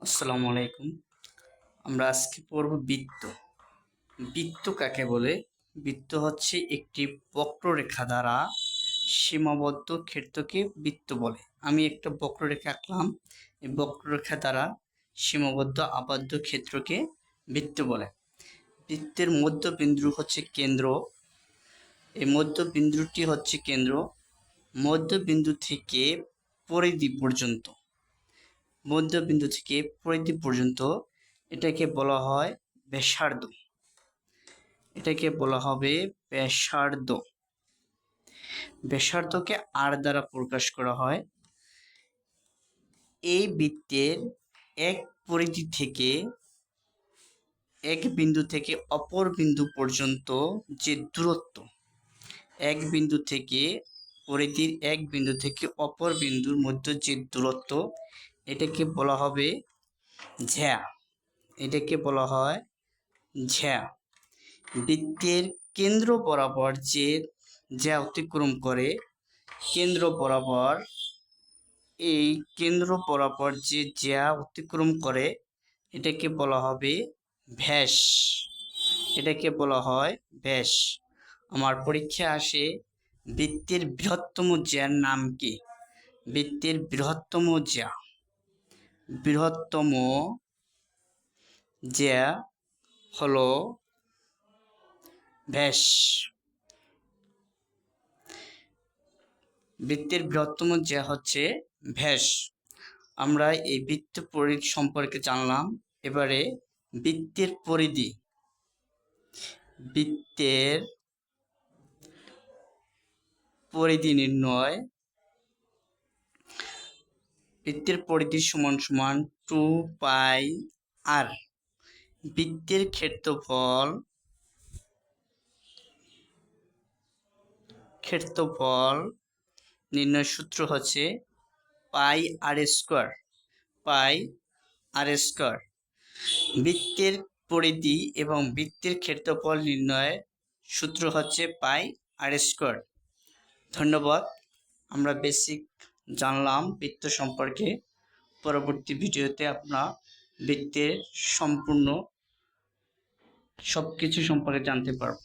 আসসালামু আলাইকুম। আমরা আজকে পড়ব বৃত্ত। বৃত্ত কাকে বলে? বৃত্ত হচ্ছে একটি বক্ররেখা দ্বারা সীমাবদ্ধ ক্ষেত্রকে বৃত্ত বলে। আমি একটা বক্ররেখা আঁকলাম, এই বক্ররেখা দ্বারা সীমাবদ্ধ আবদ্ধ ক্ষেত্রকে বৃত্ত বলে। বৃত্তের মধ্যবিন্দু হচ্ছে কেন্দ্র। এই মধ্যবিন্দুটি হচ্ছে কেন্দ্র। মধ্যবিন্দু থেকে পরিধি পর্যন্ত মধ্যবিন্দু থেকে পরিধি পর্যন্ত এটাকে বলা হয় ব্যাসার্ধ। এটাকে বলা হবে ব্যাসার্ধ। ব্যাসার্ধকে আর দ্বারা প্রকাশ করা হয়। এই বৃত্তের এক পরিধি থেকে এক বিন্দু থেকে অপর বিন্দু পর্যন্ত যে দূরত্ব, এক বিন্দু থেকে পরিধির এক বিন্দু থেকে অপর বিন্দুর মধ্যে যে দূরত্ব, এটাকে বলা হবে জ্যা। এটাকে বলা হয় জ্যা। বৃত্তের কেন্দ্র বরাবর যে জ্যা অতিক্রম করে, কেন্দ্র বরাবর এই কেন্দ্র বরাবর যে জ্যা অতিক্রম করে এটাকে বলা হবে ব্যাস। এটাকে বলা হয় ব্যাস। আমার পরীক্ষায় আসে বৃত্তের বৃহত্তম জ্যার নাম কি? বৃত্তের বৃহত্তম জ্যা, বৃহত্তম জ্যা হলো ব্যাস। বৃত্তের বৃহত্তম জ্যা হচ্ছে ব্যাস। আমরা এই বৃত্ত পরিধি সম্পর্কে জানলাম। এবারে বৃত্তের পরিধি। বৃত্তের পরিধি নির্ণয়। বৃত্তের পরিধি সমান সমান 2πr। বৃত্তের ক্ষেত্রফল নির্ণয় সূত্র হচ্ছে πr²। πr²। বৃত্তের পরিধি এবং বৃত্তের ক্ষেত্রফল নির্ণয়ের সূত্র হচ্ছে πr²। ধন্যবাদ। আমরা বেসিক জানলাম বৃত্ত সম্পর্কে। পরবর্তী ভিডিওতে আমরা বৃত্তের সম্পূর্ণ সবকিছু সম্পর্কে জানতে পারব।